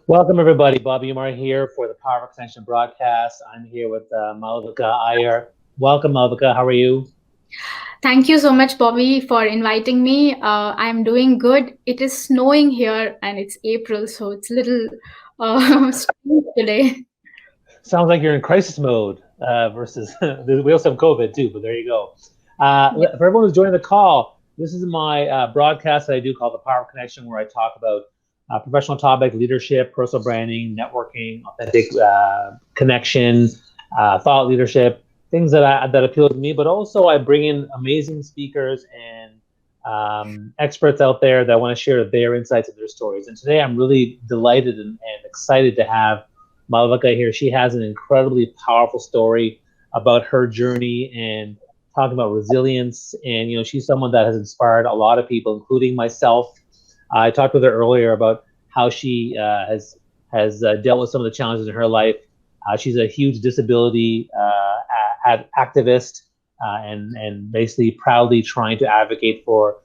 Welcome, everybody. Bobby Umar here for the Power of Extension broadcast. I'm here with Malvika Iyer. Welcome, Malvika. How are you? Thank you so much, Bobby, for inviting me. I'm doing good. It is snowing here and it's April, so it's a little strange today. Sounds like you're in crisis mode versus we also have COVID too, but there you go. Yeah. For everyone who's joining the call, this is my broadcast that I do called the Power of Connection, where I talk about professional topic, leadership, personal branding, networking, authentic connection, thought leadership, things that appeal to me. But also, I bring in amazing speakers and experts out there that want to share their insights and their stories. And today, I'm really delighted and excited to have Malvika here. She has an incredibly powerful story about her journey and talking about resilience. And she's someone that has inspired a lot of people, including myself. I talked with her earlier about how she has dealt with some of the challenges in her life. She's a huge disability activist, and basically proudly trying to advocate for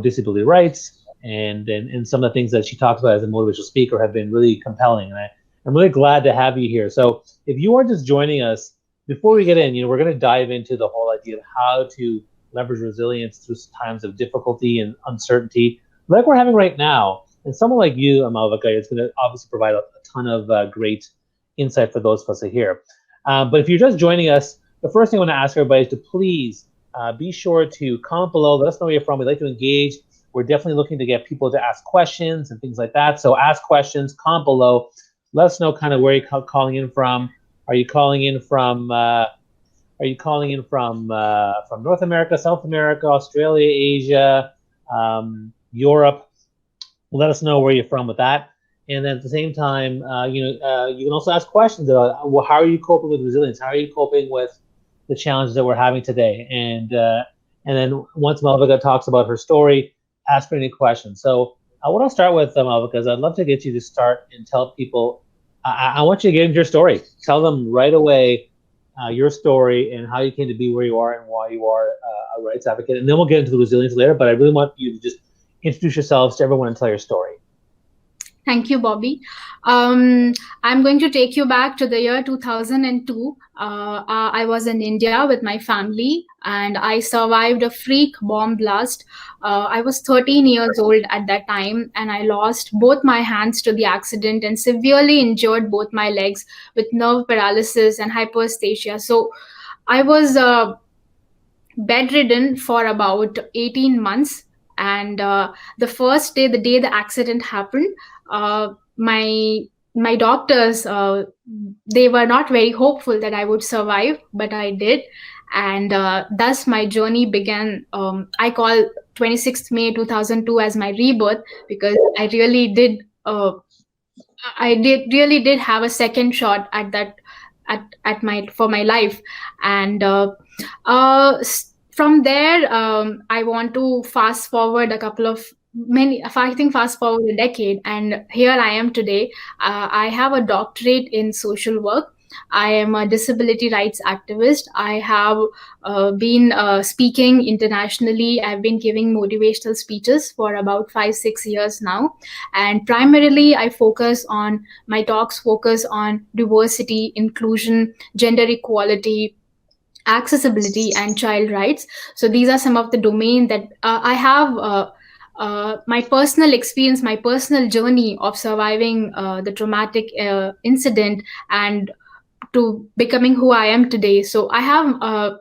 disability rights. And some of the things that she talks about as a motivational speaker have been really compelling. And I'm really glad to have you here. So if you are just joining us, before we get in, we're going to dive into the whole idea of how to leverage resilience through times of difficulty and uncertainty, like we're having right now. And someone like you, Malvika, is going to obviously provide a ton of great insight for those of us here. But if you're just joining us, the first thing I want to ask everybody is to please be sure to comment below. Let us know where you're from. We'd like to engage. We're definitely looking to get people to ask questions and things like that. So ask questions, comment below. Let us know kind of where you're calling in from. Are you calling in from? From North America, South America, Australia, Asia, Europe? Let us know where you're from with that. And then at the same time, you can also ask questions about, well, how are you coping with resilience? How are you coping with the challenges that we're having today? And then once Malvika talks about her story, ask her any questions. So what I'll start with, Malvika, is I'd love to get you to start and tell people. I want you to get into your story. Tell them right away your story and how you came to be where you are and why you are a rights advocate. And then we'll get into the resilience later. But I really want you to just introduce yourselves to everyone and tell your story. Thank you, Bobby. I'm going to take you back to the year 2002. I was in India with my family and I survived a freak bomb blast. I was 13 years old at that time and I lost both my hands to the accident and severely injured both my legs with nerve paralysis and hyperesthesia. So I was bedridden for about 18 months. And the first day, the day the accident happened, my doctors, they were not very hopeful that I would survive, but I did. And thus my journey began. I call 26th May 2002 as my rebirth because I did really did have a second shot at that at my for my life. And from there, I want to fast forward a couple of many I think fast forward a decade, and here I am today. I have a doctorate in social work. I am a disability rights activist. I have been speaking internationally. I've been giving motivational speeches for about 5-6 years now, and primarily I focus on my talks focus on diversity, inclusion, gender equality, accessibility, and child rights. So these are some of the domain that I have. My personal experience, my personal journey of surviving the traumatic incident and to becoming who I am today. So I have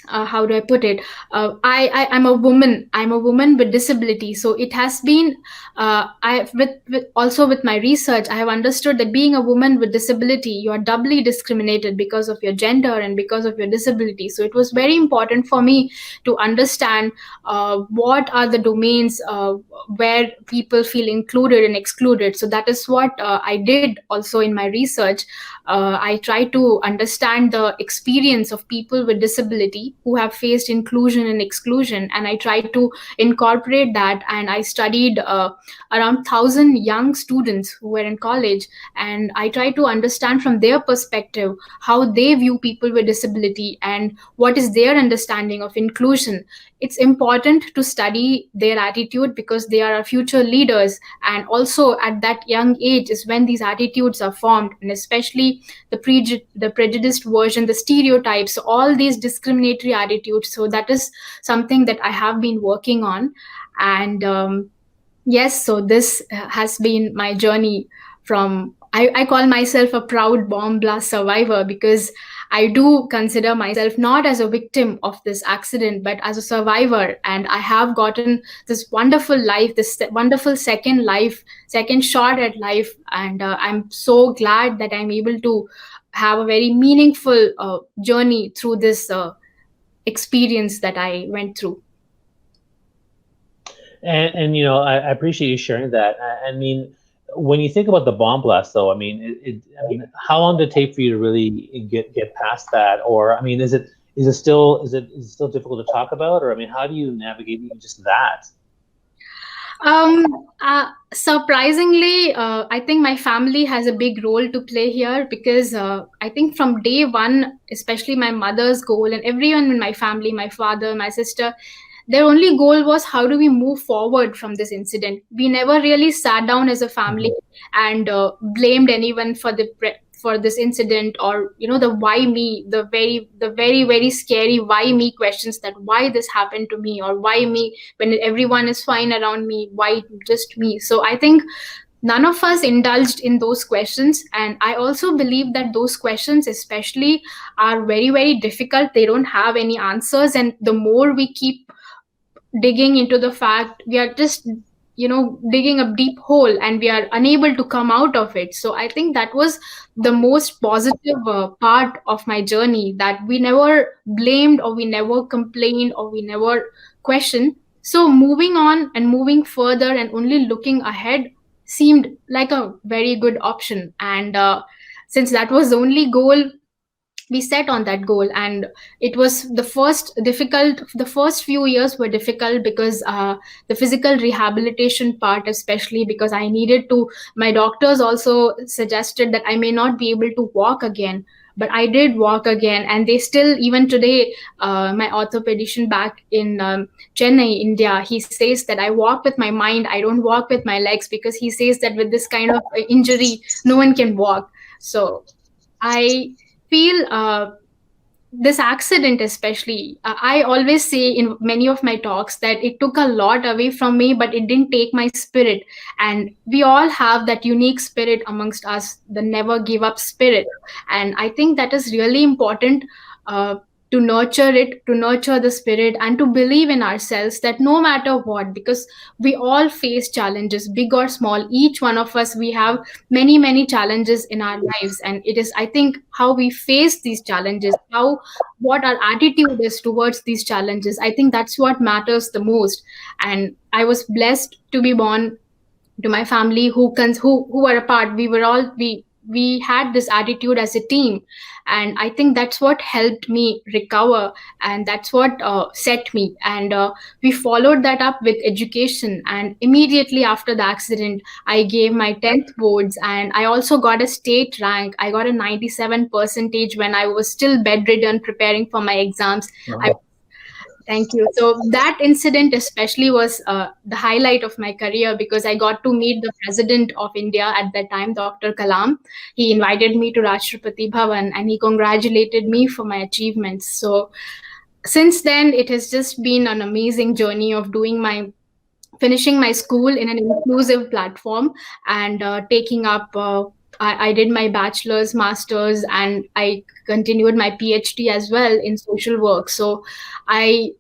how do I put it? I'm a woman. I'm a woman with disability. So it has been, also with my research, I have understood that being a woman with disability, you are doubly discriminated because of your gender and because of your disability. So it was very important for me to understand what are the domains where people feel included and excluded. So that is what I did also in my research. I try to understand the experience of people with disability who have faced inclusion and exclusion, and I tried to incorporate that. And I studied around 1,000 young students who were in college, and I tried to understand from their perspective how they view people with disability and what is their understanding of inclusion. It's important to study their attitude because they are our future leaders, and also at that young age is when these attitudes are formed, and especially the prejudiced version, the stereotypes, all these discriminatory attitudes. So that is something that I have been working on. And yes, so this has been my journey from. I call myself a proud bomb blast survivor because I do consider myself not as a victim of this accident, but as a survivor. And I have gotten this wonderful life, this wonderful second life, second shot at life. And I'm so glad that I'm able to have a very meaningful journey through this experience that I went through. And I appreciate you sharing that. I mean, when you think about the bomb blast, though, I mean, I mean, how long did it take for you to really get past that? Or I mean, is it still difficult to talk about? Or I mean, how do you navigate even just that? Um, Surprisingly, I think my family has a big role to play here because I think from day one, especially my mother's goal and everyone in my family, my father, my sister, their only goal was how do we move forward from this incident. We never really sat down as a family Mhm. and blamed anyone for for this incident, or the why me, the very scary why me questions, that why this happened to me, or why me when everyone is fine around me, why just me. So I think none of us indulged in those questions, and I also believe that those questions especially are very very difficult. They don't have any answers, and the more we keep digging into the fact, we are just digging a deep hole and we are unable to come out of it. So I think that was the most positive part of my journey, that we never blamed or we never complained or we never questioned. So moving on and moving further and only looking ahead seemed like a very good option. And since that was the only goal, we set on that goal. And it was the first few years were difficult because the physical rehabilitation part, especially because I needed to, my doctors also suggested that I may not be able to walk again, but I did walk again. And they still, even today, my orthopedician back in Chennai, India, he says that I walk with my mind, I don't walk with my legs, because he says that with this kind of injury no one can walk. So I feel this accident especially, I always say in many of my talks that it took a lot away from me, but it didn't take my spirit. And we all have that unique spirit amongst us, the never give up spirit. And I think that is really important, uh, to nurture it, to nurture the spirit, and to believe in ourselves that no matter what, because we all face challenges, big or small, each one of us, we have many many challenges in our lives. And it is, I think, how we face these challenges, how what our attitude is towards these challenges, I think that's what matters the most. And I was blessed to be born to my family who were apart. We were all we had this attitude as a team, and I think that's what helped me recover, and that's what set me. And we followed that up with education, and immediately after the accident I gave my 10th boards, and I also got a state rank. I got a 97 percentage when I was still bedridden preparing for my exams. I Wow. Thank you. So that incident especially was the highlight of my career, because I got to meet the president of India at that time, Dr. Kalam. He invited me to Rashtrapati Bhavan and he congratulated me for my achievements. So since then, it has just been an amazing journey of finishing my school in an inclusive platform, and taking up I did my bachelor's, master's, and I continued my PhD as well in social work. So I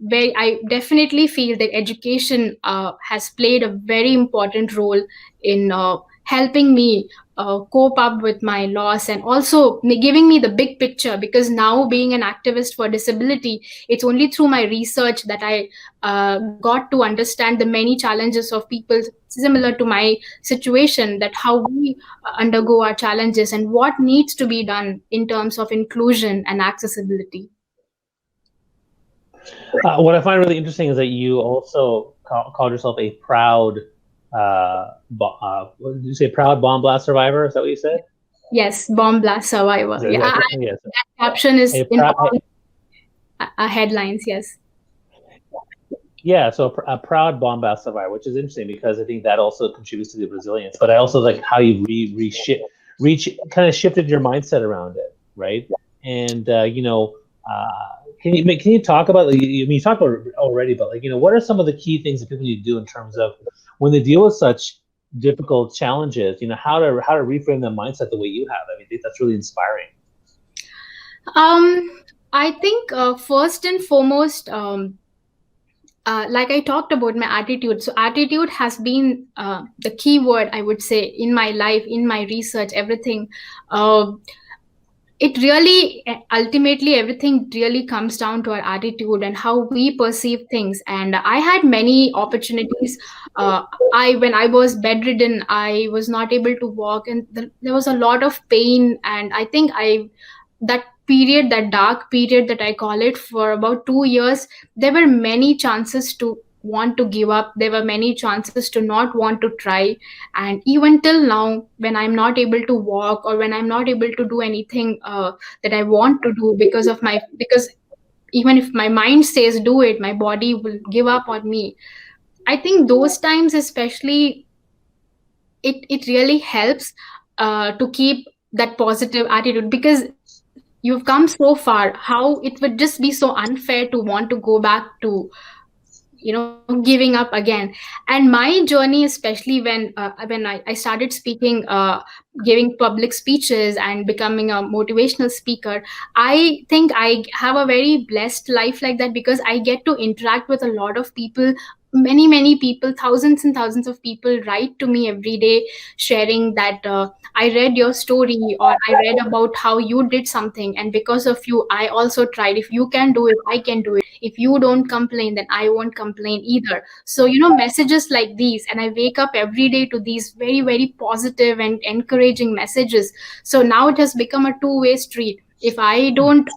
definitely feel that education has played a very important role in helping me cope up with my loss, and also giving me the big picture, because now being an activist for disability, it's only through my research that I got to understand the many challenges of people similar to my situation, that how we undergo our challenges and what needs to be done in terms of inclusion and accessibility. What I find really interesting is that you also called yourself a proud, what did you say, proud bomb blast survivor? Is that what you said? Yes, bomb blast survivor. Is Yeah, that correct? Yes. that caption is A in proud, all headlines. Yes. yeah. So a proud bomb blast survivor, which is interesting because I think that also contributes to the resilience. But I also like how you reach kind of shifted your mindset around it, right? And can you talk about, like, I mean, you talked about it already, but like, what are some of the key things that people need to do in terms of when they deal with such difficult challenges? How to reframe the mindset the way you have. I mean, I think that's really inspiring. Um, I think first and foremost, like I talked about my attitude. So attitude has been the key word, I would say, in my life, in my research, everything. Uh, it really ultimately everything really comes down to our attitude and how we perceive things. And I had many opportunities. uh, I when I was bedridden, I was not able to walk, and there was a lot of pain. And I think I that period, that dark period that I call it, for about 2 years, there were many chances to want to give up. There were many chances to not want to try. And even till now, when I'm not able to walk, or when I'm not able to do anything that I want to do, because even if my mind says do it, my body will give up on me. I think those times especially, it really helps to keep that positive attitude, because you've come so far. How it would just be so unfair to want to go back to giving up again. And my journey, especially when I started speaking, giving public speeches and becoming a motivational speaker, I think I have a very blessed life like that, because I get to interact with a lot of people. Many people, thousands and thousands of people write to me every day, sharing that I read your story, or I read about how you did something, and because of you I also tried. If you can do it, I can do it. If you don't complain, then I won't complain either. So messages like these, and I wake up every day to these very very positive and encouraging messages. So now it has become a two-way street. If I don't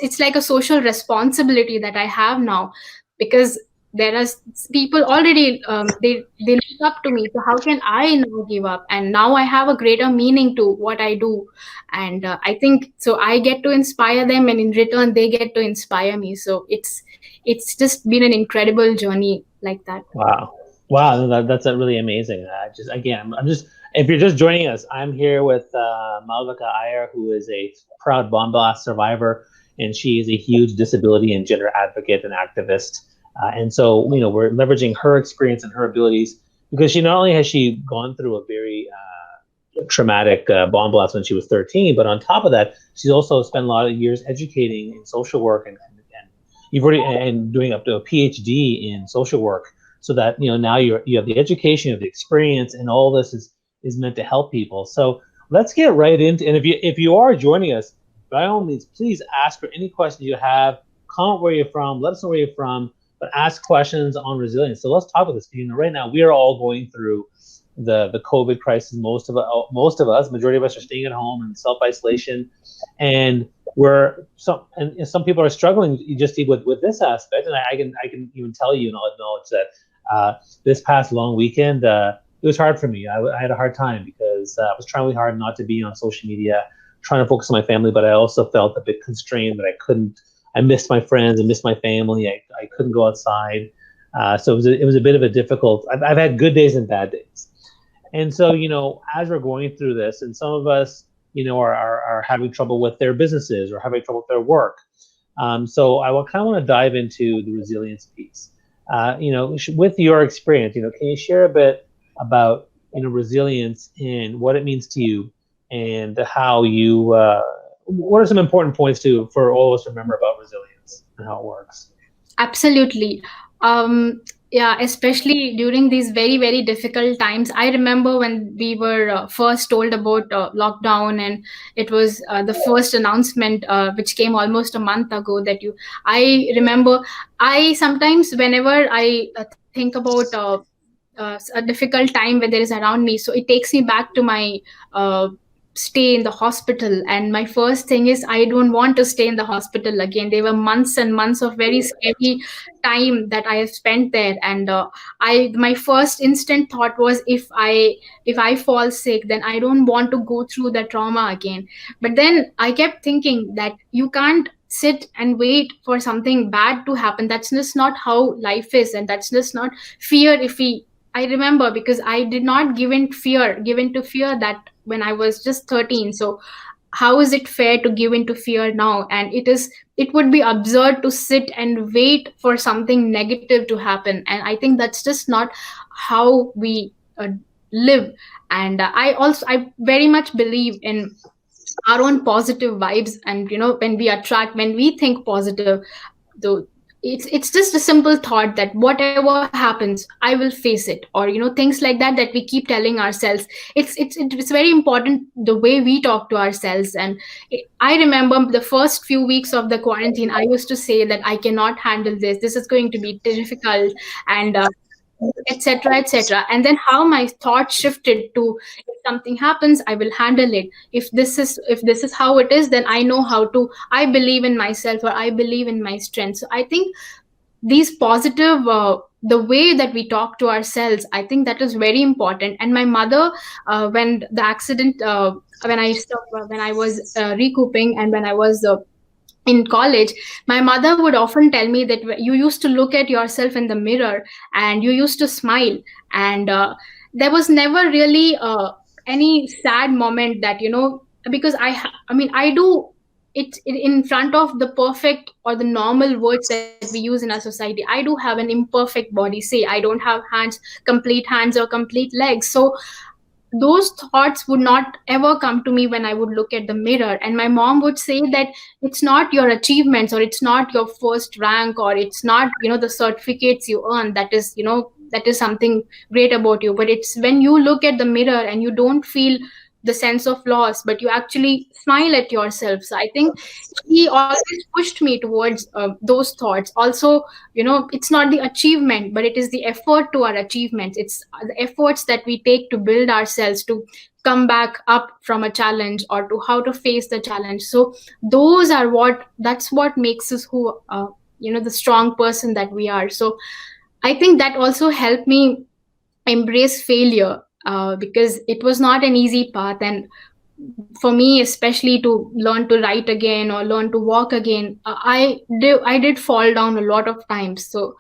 it's like a social responsibility that I have now, because there are people already, they look up to me. So how can I now give up? And now I have a greater meaning to what I do. And I think so I get to inspire them, and in return they get to inspire me. So it's just been an incredible journey like that. Wow. Wow, no, that's really amazing. Just again, I'm just if you're just joining us, I'm here with Malvika Iyer, who is a proud bomb blast survivor, and she is a huge disability and gender advocate and activist. And so, we're leveraging her experience and her abilities because she not only has she gone through a very traumatic bomb blast when she was 13, but on top of that, she's also spent a lot of years educating in social work and you've already and doing up to a PhD in social work, so that now you have the education, you have the experience, and all this is meant to help people. So let's get right into. And if you are joining us, by all means, please ask for any questions you have. Comment where you're from. Let us know where you're from. But ask questions on resilience. So let's talk about this. Right now we are all going through the COVID crisis. Most of us, majority of us, are staying at home in self isolation, and some people are struggling just with this aspect. And I can even tell you, and I'll acknowledge that this past long weekend, it was hard for me. I had a hard time because I was trying really hard not to be on social media, trying to focus on my family, but I also felt a bit constrained that I couldn't. I missed my friends, I missed my family. I couldn't go outside, so it was a bit of a difficult. I've had good days and bad days, and so as we're going through this, and some of us are having trouble with their businesses or having trouble with their work. So I kind of want to dive into the resilience piece. With your experience, can you share a bit about resilience and what it means to you, and how you what are some important points for all of us to remember about resilience and how it works? Absolutely. Um, yeah, especially during these very, very difficult times. I remember when we were first told about lockdown, and it was the first announcement, which came almost a month ago. I remember, I sometimes, whenever I think about a difficult time when there is around me, so it takes me back to my stay in the hospital, and my first thing is I don't want to stay in the hospital again. There were months and months of very scary time that I have spent there, and I my first instant thought was, if I fall sick, then I don't want to go through the trauma again. But then I kept thinking that you can't sit and wait for something bad to happen. That's just not how life is, and that's just not fear. If we I remember, because I did not give in to fear that when I was just 13. So how is it fair to give in to fear now? And it would be absurd to sit and wait for something negative to happen. And I think that's just not how we live. And I very much believe in our own positive vibes. And when we think positive, though, it's just a simple thought that whatever happens, I will face it, or things like that we keep telling ourselves. It's very important the way we talk to ourselves. And I remember the first few weeks of the quarantine, I used to say that I cannot handle this, this is going to be difficult, and etc., etc. And then how my thought shifted to, if something happens, I will handle it. If this is how it is, then I know how to. I believe in myself, or I believe in my strength. So I think these positive the way that we talk to ourselves, I think that is very important. And my mother, when the accident when I was recouping, and when I was in college, my mother would often tell me that you used to look at yourself in the mirror and you used to smile. And there was never really any sad moment that because I mean, I do it in front of the perfect or the normal words that we use in our society. I do have an imperfect body, say I don't have complete hands or complete legs. So those thoughts would not ever come to me when I would look at the mirror. And my mom would say that it's not your achievements, or it's not your first rank, or it's not the certificates you earn that is something great about you, but it's when you look at the mirror and you don't feel the sense of loss, but you actually smile at yourself. So I think she always pushed me towards those thoughts. Also, it's not the achievement, but it is the effort to our achievements. It's the efforts that we take to build ourselves, to come back up from a challenge, or to how to face the challenge. So that's what makes us who the strong person that we are. So I think that also helped me embrace failure, because it was not an easy path. And for me, especially, to learn to write again or learn to walk again, I did fall down a lot of times. So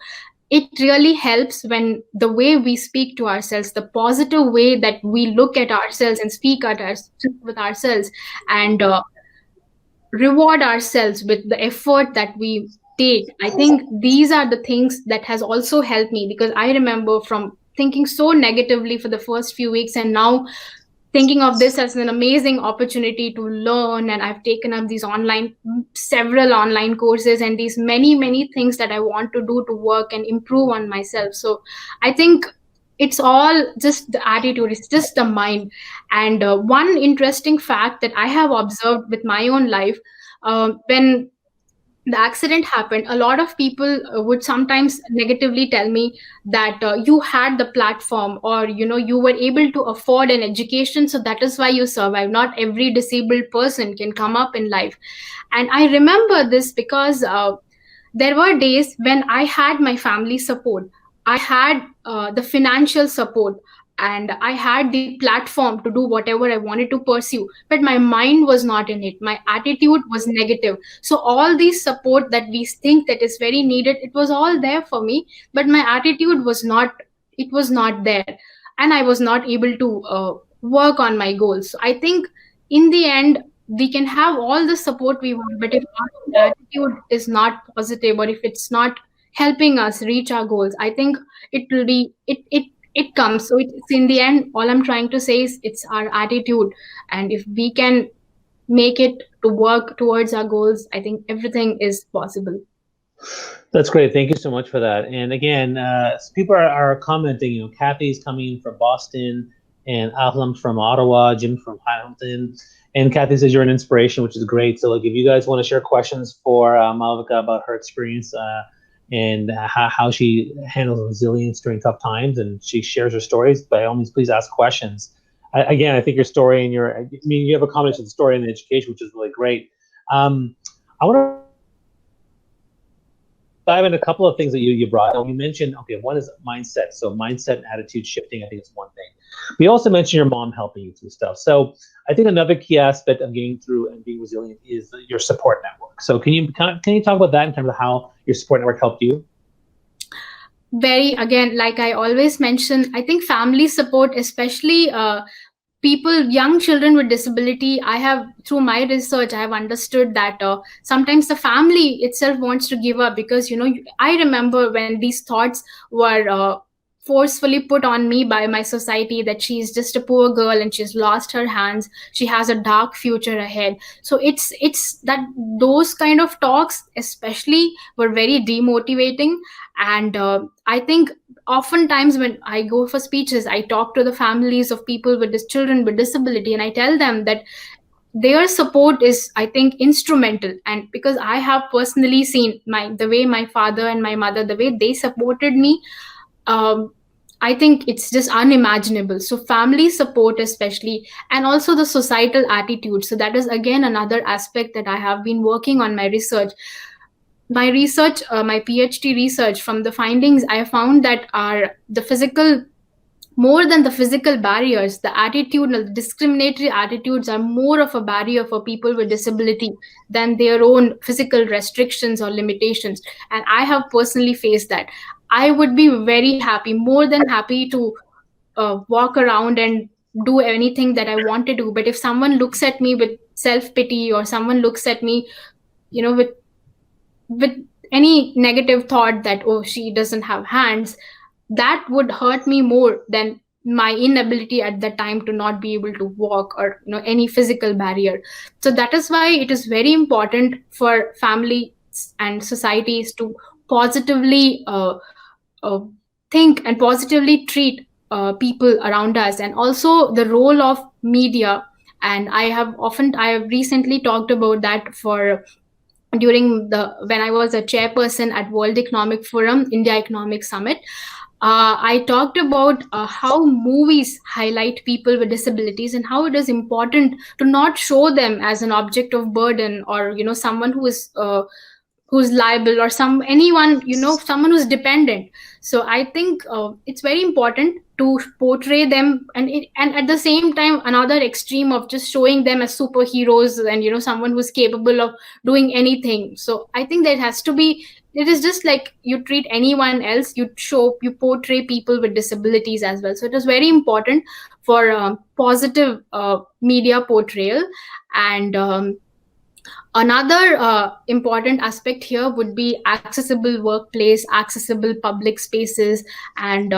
it really helps when the way we speak to ourselves, the positive way that we look at ourselves and speak with ourselves, and reward ourselves with the effort that we take. I think these are the things that has also helped me, because I remember from thinking so negatively for the first few weeks, and now thinking of this as an amazing opportunity to learn. And I've taken up these several online courses, and these many things that I want to do to work and improve on myself. So I think it's all just the attitude, it's just the mind. And one interesting fact that I have observed with my own life, when the accident happened, a lot of people would sometimes negatively tell me that you had the platform, or you were able to afford an education, so that is why you survived. Not every disabled person can come up in life. And I remember this because there were days when I had my family support, I had the financial support, and I had the platform to do whatever I wanted to pursue. But my mind was not in it. My attitude was negative. So all these support that we think that is very needed, it was all there for me, but my attitude was not. It was not there, and I was not able to work on my goals. So I think in the end, we can have all the support we want, but if our attitude is not positive, or if it's not helping us reach our goals, I think it will be it comes. So it's in the end, all I'm trying to say is it's our attitude. And if we can make it to work towards our goals, I think everything is possible. That's great. Thank you so much for that. And again, people are commenting. Kathy's coming from Boston, and Ahlam from Ottawa, Jim from Hamilton, and Kathy says you're an inspiration, which is great. So, like, if you guys want to share questions for Malvika about her experience and how she handles resilience during tough times, and she shares her stories, by all means, please ask questions. again, I think your story and I mean, you have a combination of the story and the education, which is really great. I want to dive into a couple of things that you brought. You mentioned, okay, one is mindset. So mindset and attitude shifting, I think is one thing. We also mentioned your mom helping you through stuff. So I think another key aspect of getting through and being resilient is your support network. So can you talk about that in terms of how your support network helped you? Very, again, like I always mention, I think family support, especially people, young children with disability, I have, through my research, I have understood that sometimes the family itself wants to give up, because I remember when these thoughts were forcefully put on me by my society, that she's just a poor girl and she's lost her hands, she has a dark future ahead. So it's that those kind of talks especially were very demotivating. And I think oftentimes when I go for speeches, I talk to the families of people with children with disability, and I tell them that their support is, I think, instrumental. And because I have personally seen the way my father and my mother, the way they supported me, um, I think it's just unimaginable. So family support especially, and also the societal attitude. So that is again another aspect that I have been working on my research. My PhD research, from the findings, I found that are the physical, more than the physical barriers, the attitude, the discriminatory attitudes are more of a barrier for people with disability than their own physical restrictions or limitations. And I have personally faced that. I would be very happy, more than happy, to walk around and do anything that I want to do. But if someone looks at me with self pity, or someone looks at me, with with any negative thought that, oh, she doesn't have hands, that would hurt me more than my inability at that time to not be able to walk, or any physical barrier. So that is why it is very important for families and societies to positively uh, think and positively treat people around us. And also the role of media, and I have recently talked about that for during the when I was a chairperson at World Economic Forum India Economic Summit. I talked about how movies highlight people with disabilities, and how it is important to not show them as an object of burden, or someone who's liable, or anyone, someone who's dependent. So I think it's very important to portray them, and at the same time, another extreme of just showing them as superheroes, and someone who's capable of doing anything. So I think there has to be, it is just like you treat anyone else, you portray people with disabilities as well. So it is very important for positive media portrayal. And another important aspect here would be accessible workplace, accessible public spaces, and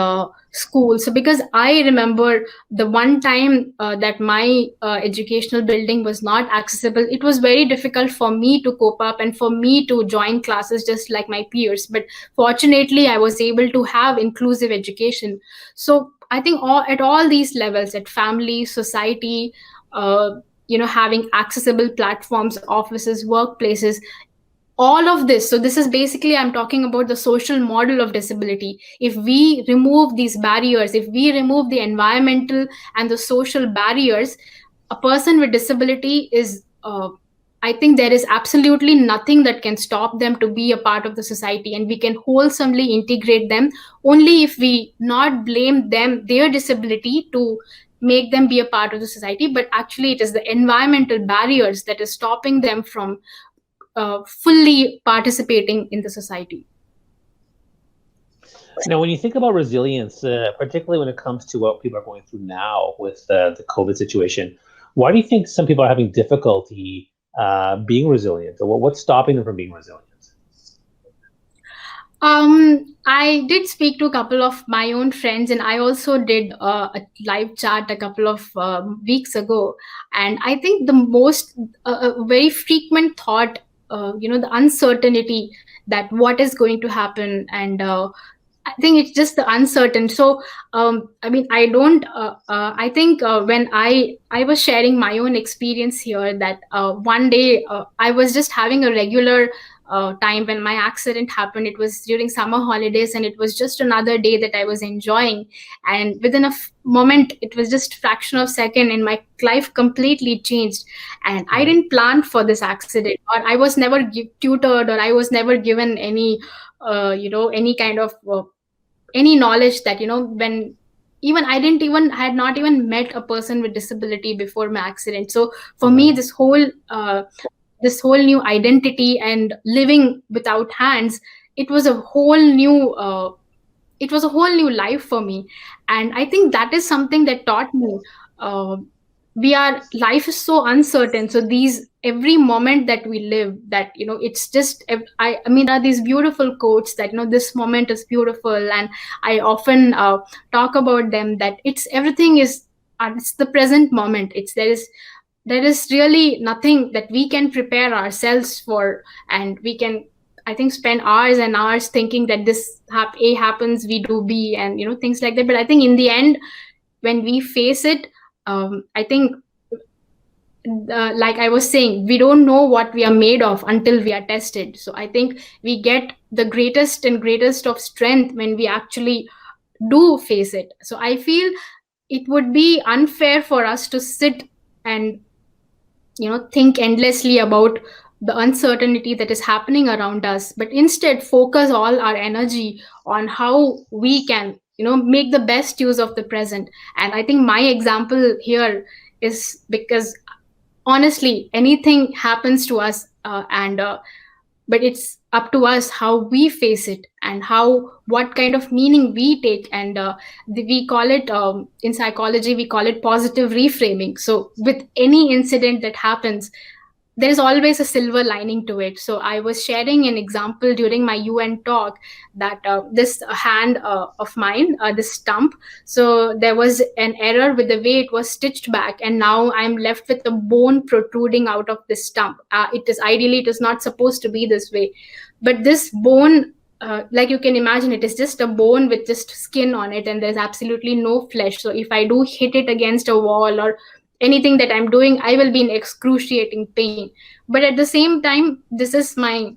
schools. So because I remember the one time that my educational building was not accessible, it was very difficult for me to cope up and for me to join classes just like my peers. But fortunately, I was able to have inclusive education. So I think at all these levels, at family, society, having accessible platforms, offices, workplaces, all of this. So this is basically, I'm talking about the social model of disability. If we remove these barriers, if we remove the environmental and the social barriers, a person with disability is I think there is absolutely nothing that can stop them to be a part of the society, and we can wholesomely integrate them only if we not blame them, their disability, to make them be a part of the society, but actually it is the environmental barriers that is stopping them from fully participating in the society. Now, when you think about resilience, particularly when it comes to what people are going through now with the COVID situation, why do you think some people are having difficulty being resilient? Or what's stopping them from being resilient? I did speak to a couple of my own friends, and I also did a live chat a couple of weeks ago. And I think the most very frequent thought, the uncertainty that what is going to happen, and I think it's just the uncertain. So, I mean, I don't. I think when I was sharing my own experience here, that one day I was just having a regular time when my accident happened. It was during summer holidays, and it was just another day that I was enjoying. And within a moment, it was just fraction of second, and my life completely changed. And I Right. didn't plan for this accident, or I was never tutored, or I was never given any, any kind of any knowledge that, when even I didn't even had not even met a person with disability before my accident. So for me, Right. this whole new identity and living without hands, it was a whole new it was a whole new life for me. And I think that is something that taught me, uh, we are life is so uncertain. So these every moment that we live, that, it's just I mean, there are these beautiful quotes that, this moment is beautiful, and I often talk about them, that it's everything is it's the present moment. It's there is really nothing that we can prepare ourselves for, and we can, I think, spend hours and hours thinking that this A happens, we do B, and things like that. But I think in the end, when we face it, I think, like I was saying, we don't know what we are made of until we are tested. So I think we get the greatest and greatest of strength when we actually do face it. So I feel it would be unfair for us to sit and, think endlessly about the uncertainty that is happening around us, but instead focus all our energy on how we can, make the best use of the present. And I think my example here is because, honestly, anything happens to us, and but it's up to us how we face it, and how what kind of meaning we take. And we call it, in psychology, we call it positive reframing. So with any incident that happens, there is always a silver lining to it. So I was sharing an example during my UN talk, that this hand of mine, this stump, so there was an error with the way it was stitched back, and now I'm left with a bone protruding out of this stump. It is ideally, it is not supposed to be this way, but this bone, like you can imagine, it is just a bone with just skin on it, and there's absolutely no flesh. So if I do hit it against a wall or anything that I'm doing, I will be in excruciating pain. But at the same time, this is my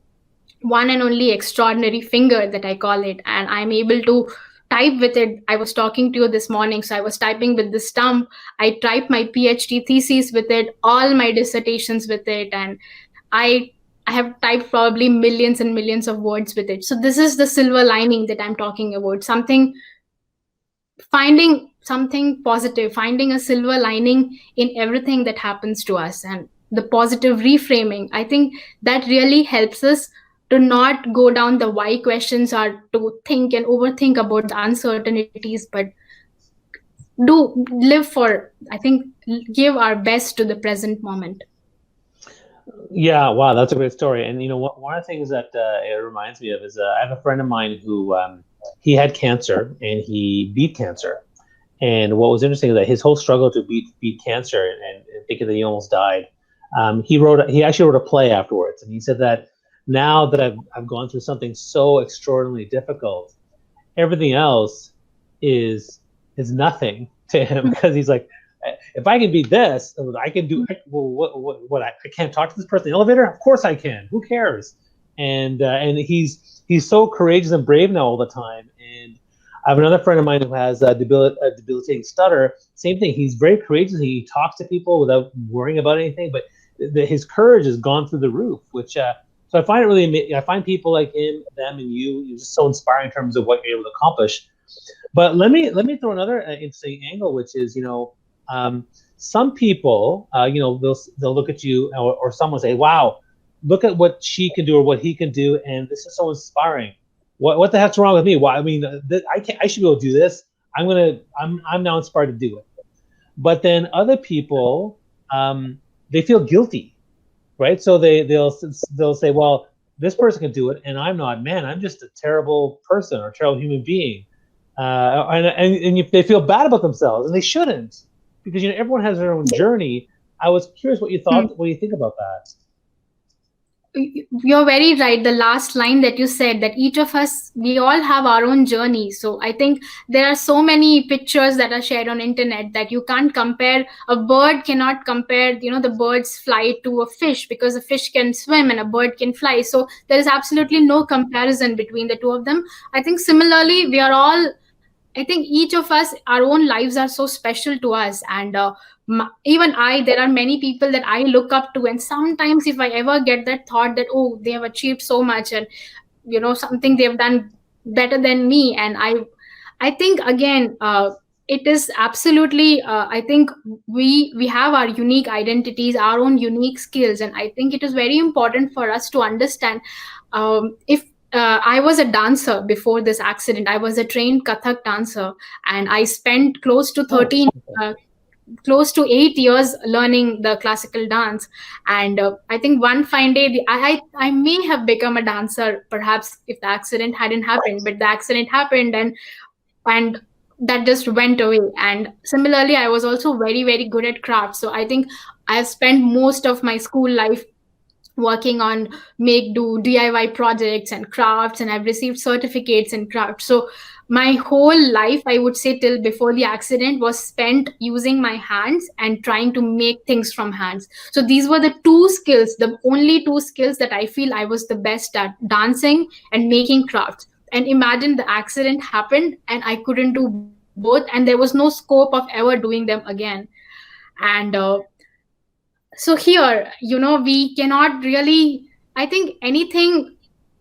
one and only extraordinary finger, that I call it, and I'm able to type with it. I was talking to you this morning, so I was typing with the stump. I typed my PhD thesis with it, all my dissertations with it, and I I have typed probably millions and millions of words with it. So this is the silver lining that I'm talking about. Finding something positive, finding a silver lining in everything that happens to us, and the positive reframing. I think that really helps us to not go down the why questions, or to think and overthink about the uncertainties, but do live for, I think, give our best to the present moment. Yeah, wow, that's a great story. And one of the things that it reminds me of is I have a friend of mine who he had cancer and he beat cancer. And what was interesting is that his whole struggle to beat cancer and thinking that he almost died, he actually wrote a play afterwards, and he said that now that I've gone through something so extraordinarily difficult, everything else is is nothing to him because he's like, if I can beat this, I can do. Well, what I can't talk to this person in the elevator? Of course I can. Who cares? And he's so courageous and brave now all the time. And I have another friend of mine who has a debilitating stutter. Same thing. He's very courageous. He talks to people without worrying about anything. But his courage has gone through the roof. Which so I find it really. I find people like him, them, and you're just so inspiring in terms of what you're able to accomplish. But let me throw another interesting angle, which is some people they'll look at you or someone say, "Wow, look at what she can do or what he can do," and this is so inspiring. What the heck's wrong with me? Why? I mean, I can't. I should be able to do this. I'm now inspired to do it. But then other people, they feel guilty, right? So they'll say, well, this person can do it, and I'm not. Man, I'm just a terrible person or a terrible human being, and they feel bad about themselves, and they shouldn't, because everyone has their own journey. I was curious what you Hmm. thought. What do you think about that? you're very right. The last line that you said, that each of us, we all have our own journey. So I think there are so many pictures that are shared on internet that you can't compare. A bird cannot compare, the bird's flight to a fish, because a fish can swim and a bird can fly. So there is absolutely no comparison between the two of them. I think similarly, we are all, I think each of us, our own lives are so special to us. And even there are many people that I look up to. And sometimes, if I ever get that thought that, oh, they have achieved so much, and something they've done better than me, and I think again, it is absolutely. I think we have our unique identities, our own unique skills, and I think it is very important for us to understand. If I was a dancer before this accident. I was a trained Kathak dancer, and I spent close to 8 years learning the classical dance. And I think one fine day, I may have become a dancer, perhaps, if the accident hadn't happened. But the accident happened, and that just went away. And similarly, I was also very, very good at crafts. So I think I have spent most of my school life working on make do DIY projects and crafts, and I've received certificates in crafts. So my whole life, I would say, till before the accident, was spent using my hands and trying to make things from hands. So these were the two skills, the only two skills that I feel I was the best at: dancing and making crafts. And imagine the accident happened and I couldn't do both, and there was no scope of ever doing them again. And so here, we cannot really, I think,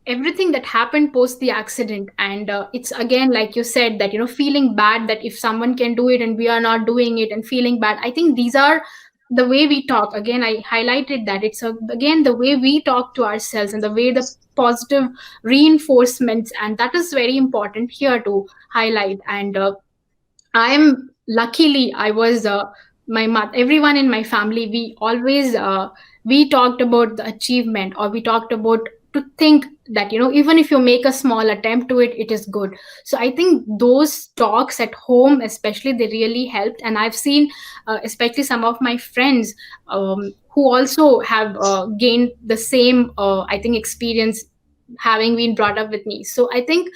everything that happened post the accident. And it's again, like you said, that feeling bad that if someone can do it and we are not doing it, and feeling bad, I think these are the way we talk. Again, I highlighted that it's again the way we talk to ourselves, and the way the positive reinforcements, and that is very important here to highlight. And I'm luckily, I was my mother, everyone in my family, we always we talked about the achievement, or we talked about to think that even if you make a small attempt to it, it is good. So I think those talks at home, especially, they really helped. And I've seen, especially some of my friends, who also have gained the same, I think, experience, having been brought up with me. So I think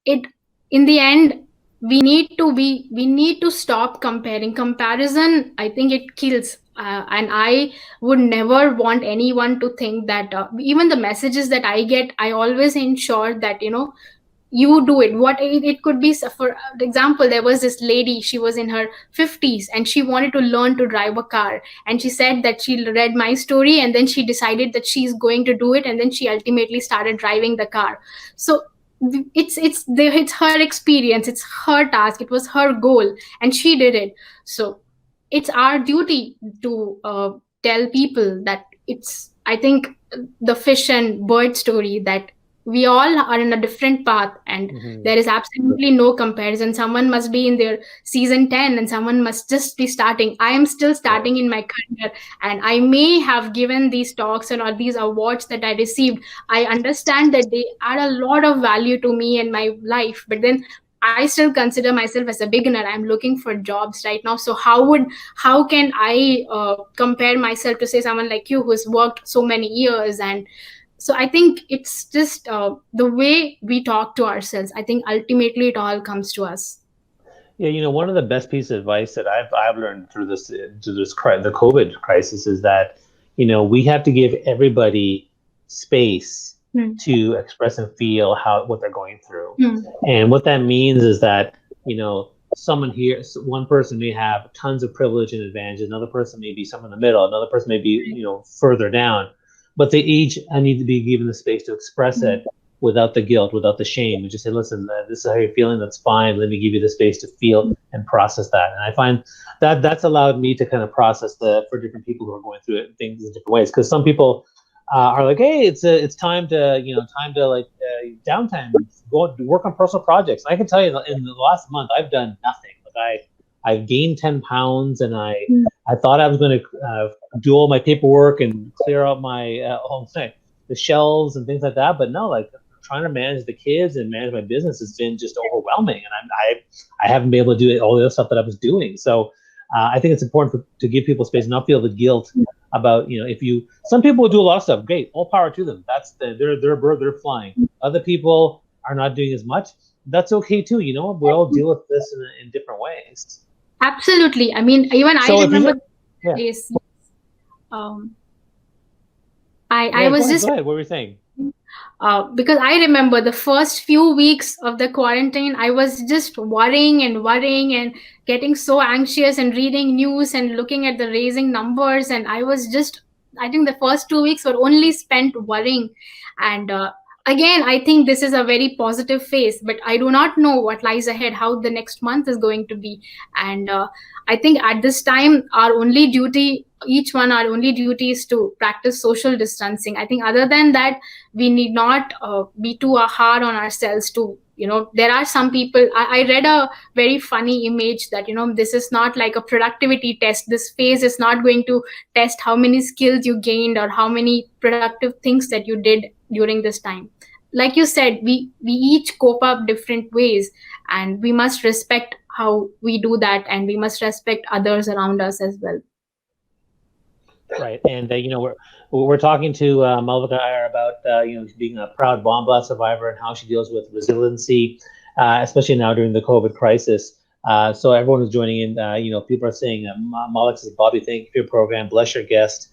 it, in the end, we need to stop comparing. Comparison, I think it kills. And I would never want anyone to think that, even the messages that I get, I always ensure that you do it. It could be, for example, there was this lady, she was in her 50s, and she wanted to learn to drive a car. And she said that she read my story, and then she decided that she's going to do it, and then she ultimately started driving the car. So it's her experience, it's her task, it was her goal, and she did it. So it's our duty to tell people that it's, I think, the fish and bird story, that we all are in a different path, and there is absolutely no comparison. Someone must be in their season 10, and someone must just be starting. I am still starting in my career, and I may have given these talks and all these awards that I received. I understand that they add a lot of value to me and my life, but then I still consider myself as a beginner. I'm looking for jobs right now. So how can I compare myself to, say, someone like you who's worked so many years? And so I think it's just the way we talk to ourselves. I think ultimately it all comes to us. Yeah, one of the best pieces of advice that I've learned through the COVID crisis is that we have to give everybody space to express and feel what they're going through. And what that means is that someone here, one person may have tons of privilege and advantage, another person may be somewhere in the middle, another person may be further down, but they each need to be given the space to express it without the guilt, without the shame, and just say, listen, this is how you're feeling, that's fine, let me give you the space to feel and process that. And I find that that's allowed me to kind of process for different people who are going through things in different ways, because some people are like, hey, it's time to downtime, go work on personal projects. And I can tell you, in the last month, I've done nothing. Like I've gained 10 pounds, and I thought I was going to do all my paperwork and clear out the shelves and things like that. But no, like trying to manage the kids and manage my business has been just overwhelming, and I haven't been able to do all the other stuff that I was doing. So I think it's important to give people space and not feel the guilt about, if you, some people do a lot of stuff, great, all power to them. That's they're a bird, they're flying. Other people are not doing as much. That's okay too. We all deal with this in different ways. Absolutely. I mean, even I So if remember you, yeah, days. Um, I yeah, was go just ahead. What were you saying? because I remember the first few weeks of the quarantine, I was just worrying and getting so anxious and reading news and looking at the raising numbers. And I think the first 2 weeks were only spent worrying. And again, I think this is a very positive phase, but I do not know what lies ahead, how the next month is going to be. And I think at this time, our only duty is to practice social distancing. I think other than that, we need not be too hard on ourselves to, there are some people, I read a very funny image that, this is not like a productivity test. This phase is not going to test how many skills you gained or how many productive things that you did during this time. Like you said, we each cope up different ways, and we must respect how we do that, and we must respect others around us as well. Right, and we're talking to Malvika Iyer about being a proud bomb blast survivor and how she deals with resiliency, especially now during the COVID crisis. So everyone who's joining in, people are saying, Malik says, Bobby, thank you for your program. Bless your guest.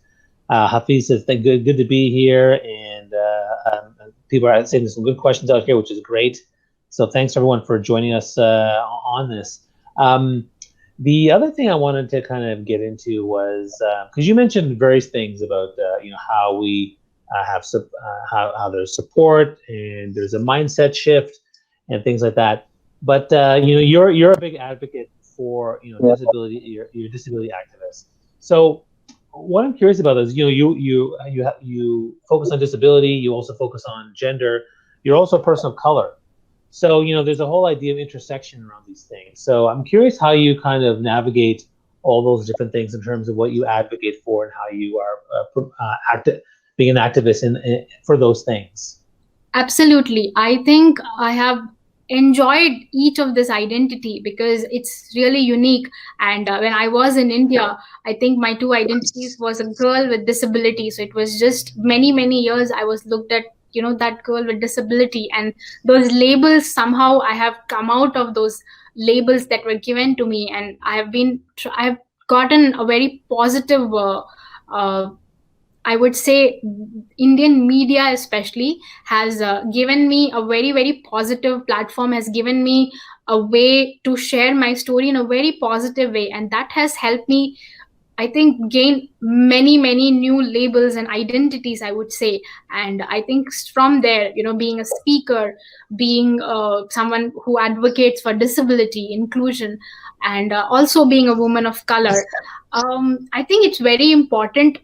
Hafiz says, good to be here, and people are saying there's some good questions out here, which is great. So thanks everyone for joining us on this. The other thing I wanted to kind of get into was because you mentioned various things about how we have how there's support and there's a mindset shift and things like that. But you're a big advocate for disability. You're a disability activist. So what I'm curious about is you focus on disability. You also focus on gender. You're also a person of color. So, there's a whole idea of intersection around these things. So I'm curious how you kind of navigate all those different things in terms of what you advocate for and how you are being an activist for those things. Absolutely. I think I have enjoyed each of this identity because it's really unique. And when I was in India, I think my two identities was a girl with disability. So it was just many years I was looked at, that girl with disability. And those labels, somehow I have come out of those labels that were given to me. And I've gotten a very positive I would say Indian media especially has given me a very positive platform, has given me a way to share my story in a very positive way, and that has helped me, I think, gain many new labels and identities, I would say. And I think from there, being a speaker, being someone who advocates for disability inclusion, and also being a woman of color, I think it's very important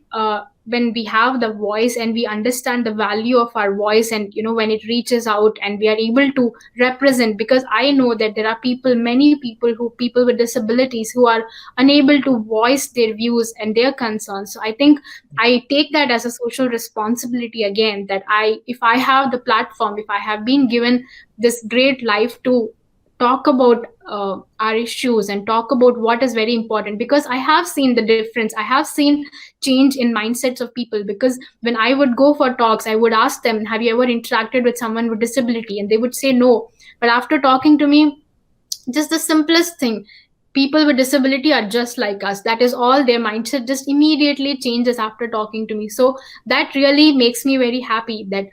when we have the voice and we understand the value of our voice, and when it reaches out and we are able to represent, because I know that there are many people with disabilities who are unable to voice their views and their concerns. So I think I take that as a social responsibility again, that if I have the platform, if I have been given this great life to talk about our issues and talk about what is very important, because I have seen the difference, I have seen change in mindsets of people. Because when I would go for talks, I would ask them, have you ever interacted with someone with disability? And they would say no. But after talking to me, just the simplest thing, people with disability are just like us. That is all. Their mindset just immediately changes after talking to me. So that really makes me very happy, that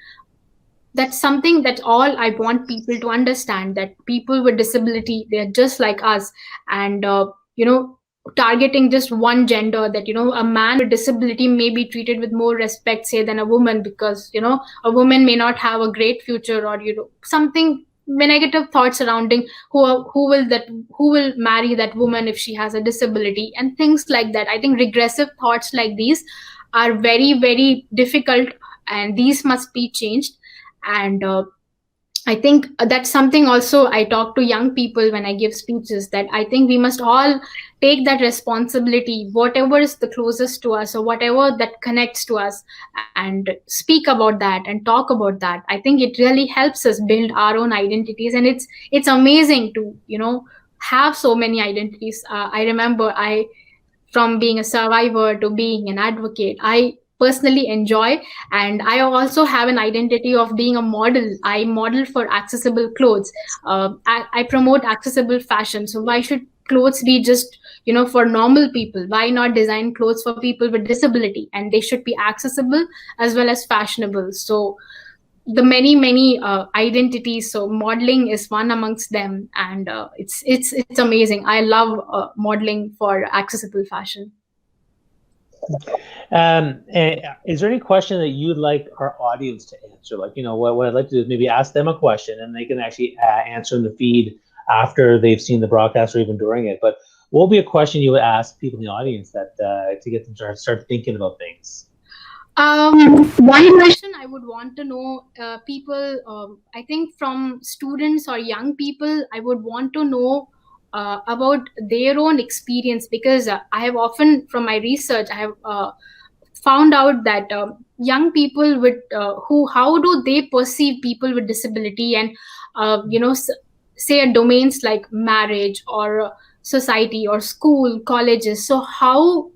that's something that all I want people to understand, that people with disability, they're just like us. And targeting just one gender, that a man with disability may be treated with more respect, say, than a woman, because a woman may not have a great future, or something, negative thoughts surrounding who will marry that woman if she has a disability, and things like that. I think regressive thoughts like these are very difficult, and these must be changed. And I think that's something also I talk to young people when I give speeches, that I think we must all take that responsibility, whatever is the closest to us or whatever that connects to us, and speak about that and talk about that. I think it really helps us build our own identities, and it's amazing to have so many identities. I remember I from being a survivor to being an advocate. I personally enjoy, and I also have an identity of being a model. I model for accessible clothes. I promote accessible fashion. So why should clothes be just, for normal people? Why not design clothes for people with disability? And they should be accessible as well as fashionable. So the many identities, so modeling is one amongst them, and it's amazing. I love modeling for accessible fashion. Is there any question that you'd like our audience to answer? Like, what I'd like to do is maybe ask them a question, and they can actually answer in the feed after they've seen the broadcast or even during it. But what will be a question you would ask people in the audience that to get them to start thinking about things? One question I would want to know, people, I think from students or young people, I would want to know about their own experience, because I have often, from my research, I have found out that young people with how do they perceive people with disability, and say at domains like marriage or society or school, colleges. So how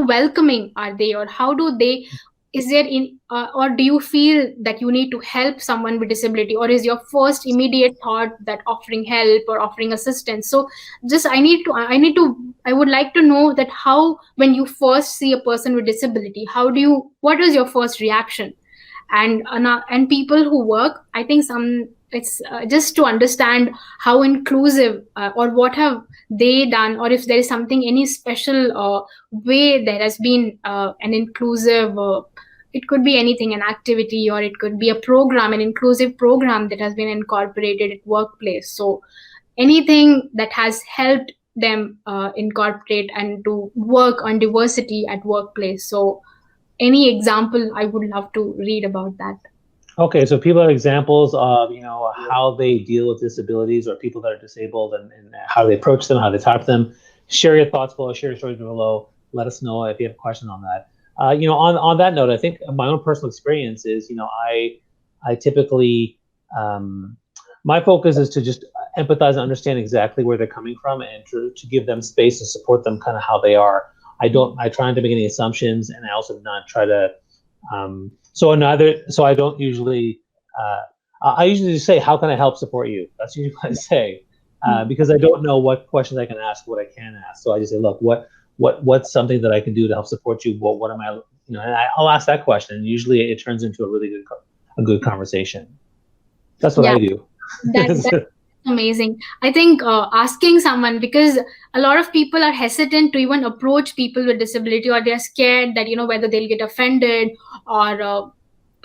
welcoming are they, or how do they, is there in or do you feel that you need to help someone with disability, or is your first immediate thought that offering help or offering assistance? So just I would like to know that how, when you first see a person with disability, what is your first reaction? And people who work, I think some, it's just to understand how inclusive, or what have they done, or if there is something, any special way there has been an inclusive, it could be anything, an activity, or it could be a program, an inclusive program that has been incorporated at workplace. So anything that has helped them incorporate and to work on diversity at workplace. So any example, I would love to read about that. Okay, so people have examples of how they deal with disabilities or people that are disabled, and how they approach them, how they talk to them. Share your thoughts below. Share your stories below. Let us know if you have a question on that. On that note, I think my own personal experience is, I typically, my focus is to just empathize and understand exactly where they're coming from, and to give them space and support them kind of how they are. I try not to make any assumptions, and I also do not try to, so I don't usually, I usually just say, how can I help support you? That's usually what I say, because I don't know what questions I can ask, what I can ask. So I just say, look, what's something that I can do to help support you? What am I, and I'll ask that question. And usually it turns into a good conversation. That's what I do. That's amazing. I think asking someone, because a lot of people are hesitant to even approach people with disability, or they're scared that, whether they'll get offended or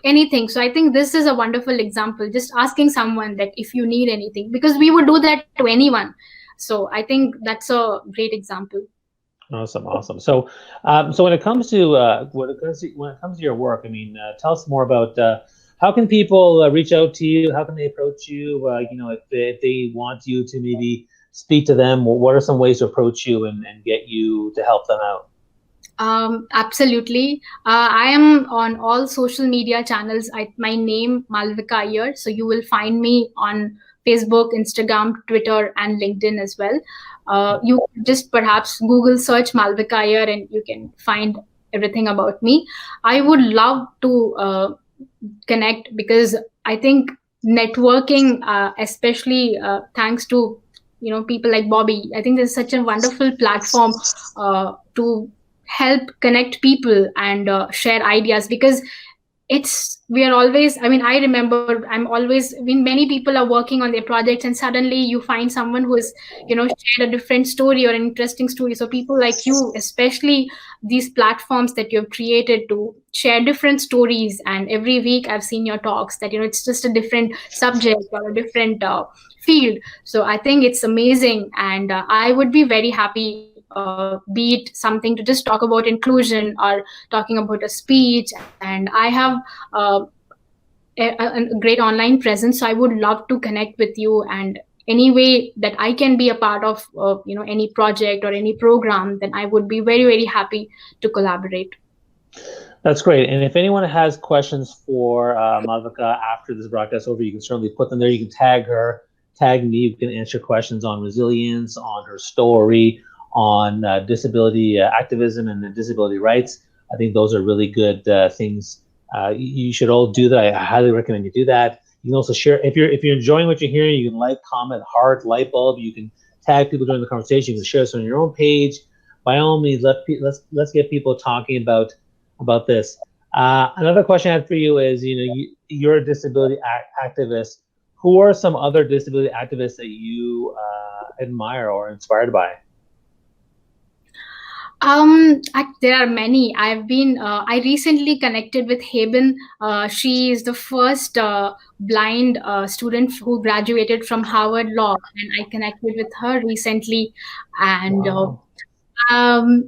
anything. So I think this is a wonderful example, just asking someone that if you need anything, because we would do that to anyone. So I think that's a great example. Awesome. So, so when it comes to your work, I mean, tell us more about how can people reach out to you? How can they approach you? If they want you to maybe speak to them, what are some ways to approach you and get you to help them out? Absolutely. I am on all social media channels. My name Malvika Iyer. So you will find me on Facebook, Instagram, Twitter, and LinkedIn as well. You just perhaps Google search Malvika Iyer and you can find everything about me. I would love to connect, because I think networking, especially thanks to people like Bobby, I think there's such a wonderful platform to help connect people and share ideas, because we are always, I mean, I remember, many people are working on their projects, and suddenly you find someone who is shared a different story or an interesting story. So people like you, especially these platforms that you have created to share different stories, and every week I've seen your talks that it's just a different subject or a different field. So I think it's amazing, and I would be very happy, be it something to just talk about inclusion or talking about a speech. And I have a great online presence, so I would love to connect with you, and any way that I can be a part of any project or any program, then I would be very, very happy to collaborate. That's great. And if anyone has questions for Malvika after this broadcast over, you can certainly put them there. You can tag her, tag me. You can answer questions on resilience, on her story, on disability activism and the disability rights. I think those are really good things. You should all do that. I highly recommend you do that. You can also share if you're enjoying what you're hearing. You can like, comment, heart, light bulb. You can tag people during the conversation. You can share this on your own page. By all means, let's get people talking about this. Another question I have for you is, you're a disability activist. Who are some other disability activists that you admire or inspired by? There are many. I recently connected with Haben. She is the first blind student who graduated from Harvard Law, and I connected with her recently. And Wow.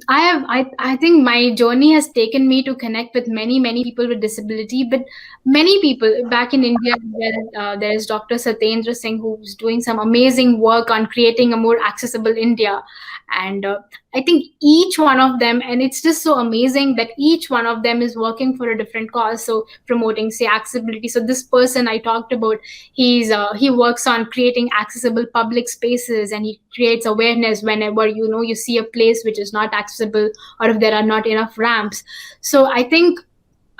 I think my journey has taken me to connect with many people with disability, but many people back in India, there is Dr. Satyendra Singh, who's doing some amazing work on creating a more accessible India. And I think each one of them, and it's just so amazing that each one of them is working for a different cause. So promoting, say, accessibility. So this person I talked about, he works on creating accessible public spaces, and he creates awareness whenever you see a place which is not accessible, or if there are not enough ramps. So I think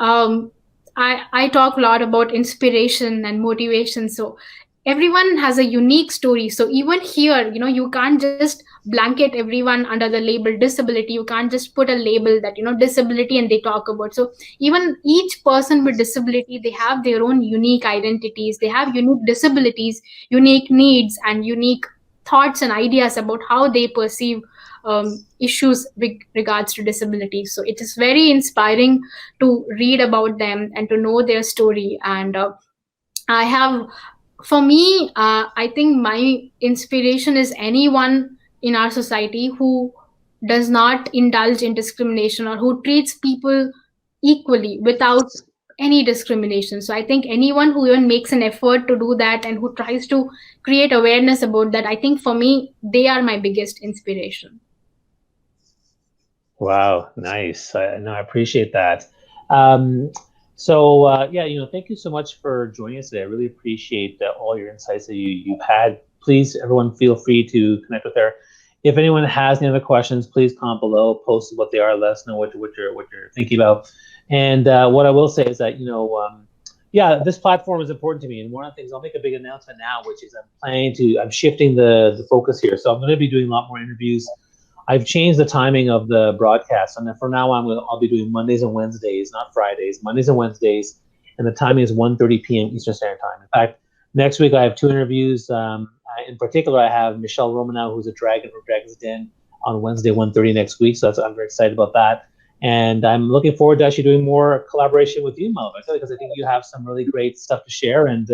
um, I talk a lot about inspiration and motivation. So everyone has a unique story. So even here, you can't just blanket everyone under the label disability. You can't just put a label that disability and they talk about. So even each person with disability, they have their own unique identities. They have unique disabilities, unique needs, and unique thoughts and ideas about how they perceive issues with regards to disability. So it is very inspiring to read about them and to know their story. And I have, for me, I think my inspiration is anyone in our society who does not indulge in discrimination, or who treats people equally without any discrimination. So I think anyone who even makes an effort to do that and who tries to create awareness about that, I think for me, they are my biggest inspiration. Wow, nice. No, I appreciate that. Um, yeah, thank you so much for joining us today. I really appreciate all your insights that you've had. Please, everyone, feel free to connect with her. If anyone has any other questions, please comment below, post what they are, let us know what you're thinking about. And what I will say is that yeah, this platform is important to me. And one of the things, I'll make a big announcement now, which is I'm shifting the focus here. So I'm going to be doing a lot more interviews. I've changed the timing of the broadcast, and then from now on, I'll be doing Mondays and Wednesdays, not Fridays. Mondays and Wednesdays, and the timing is 1:30 p.m. Eastern Standard Time. In fact, next week I have two interviews. In particular, I have Michelle Romanow, who's a dragon from Dragon's Den, on Wednesday 1:30 next week. So I'm very excited about that, and I'm looking forward to actually doing more collaboration with you, Malvika, because I think you have some really great stuff to share. And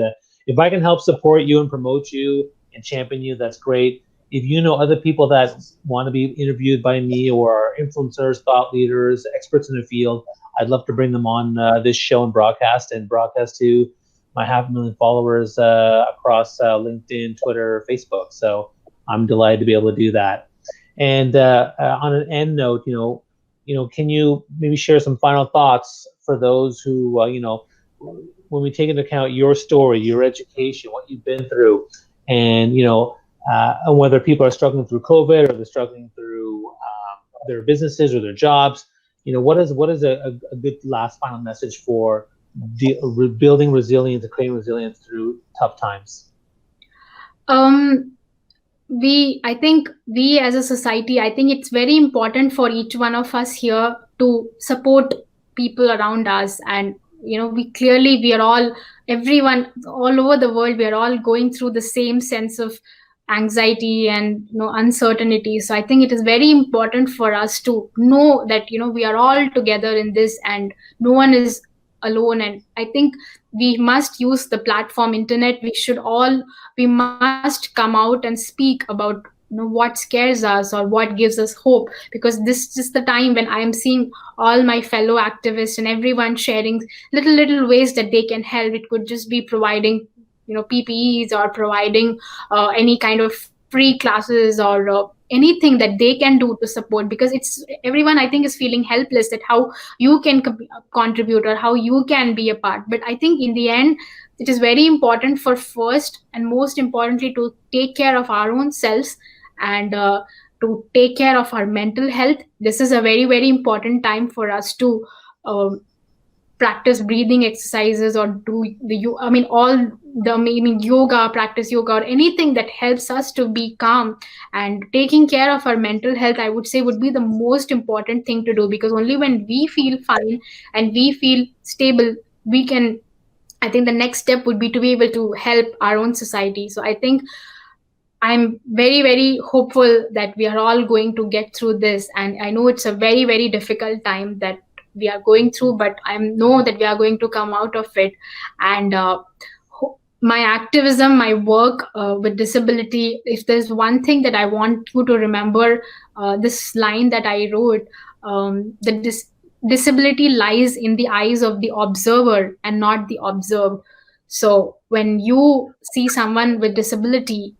if I can help support you and promote you and champion you, that's great. If you know other people that want to be interviewed by me, or influencers, thought leaders, experts in the field, I'd love to bring them on this show and broadcast to my 500,000 followers across LinkedIn, Twitter, Facebook. So I'm delighted to be able to do that. And on an end note, can you maybe share some final thoughts for those who, when we take into account your story, your education, what you've been through, and and whether people are struggling through COVID, or they're struggling through their businesses or their jobs, what is a good last final message for building resilience and creating resilience through tough times? Um, I think we as a society, I think it's very important for each one of us here to support people around us. And we are all, everyone all over the world, we are all going through the same sense of anxiety and uncertainty. So I think it is very important for us to know that we are all together in this, and no one is alone. And I think we must use the platform internet. We must come out and speak about what scares us or what gives us hope, because this is the time when I am seeing all my fellow activists and everyone sharing little ways that they can help. It could just be providing PPEs, or providing any kind of free classes, or anything that they can do to support, because it's everyone, I think, is feeling helpless, that how you can contribute or how you can be a part. But I think in the end, it is very important for first and most importantly to take care of our own selves, and to take care of our mental health. This is a very, very important time for us to practice breathing exercises or do I mean all the meaning yoga, practice yoga or anything that helps us to be calm. And taking care of our mental health, I would say, would be the most important thing to do, because only when we feel fine and we feel stable, we can, I think the next step would be to be able to help our own society. So I think I'm very, very hopeful that we are all going to get through this. And I know it's a very, very difficult time that we are going through, but I know that we are going to come out of it. And my activism, my work with disability, if there's one thing that I want you to remember, this line that I wrote, that disability lies in the eyes of the observer and not the observed. So when you see someone with disability,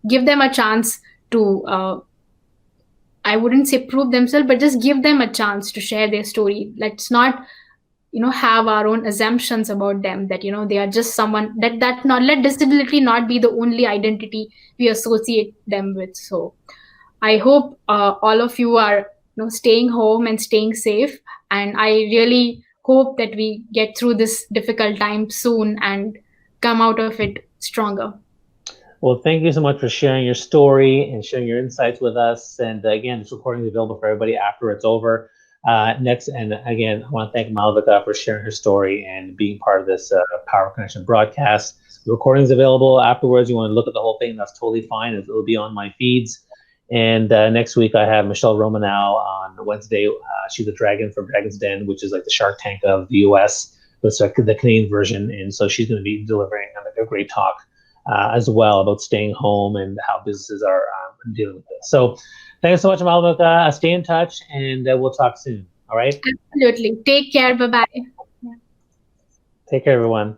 give them a chance to, I wouldn't say prove themselves, but just give them a chance to share their story. Let's not, have our own assumptions about them, that, they are just someone that not, let disability not be the only identity we associate them with. So I hope all of you are, staying home and staying safe. And I really hope that we get through this difficult time soon and come out of it stronger. Well, thank you so much for sharing your story and sharing your insights with us. And again, this recording is available for everybody after it's over. Next, and again, I want to thank Malvika for sharing her story and being part of this Power Connection broadcast. The recording is available afterwards. You want to look at the whole thing, that's totally fine. It'll be on my feeds. And next week, I have Michelle Romanow on Wednesday. She's a dragon from Dragon's Den, which is like the Shark Tank of the US. It's like the Canadian version. And so she's going to be delivering a great talk as well about staying home and how businesses are dealing with this. So thanks so much, Malvika. Stay in touch, and we'll talk soon. All right? Absolutely. Take care. Bye-bye. Take care, everyone.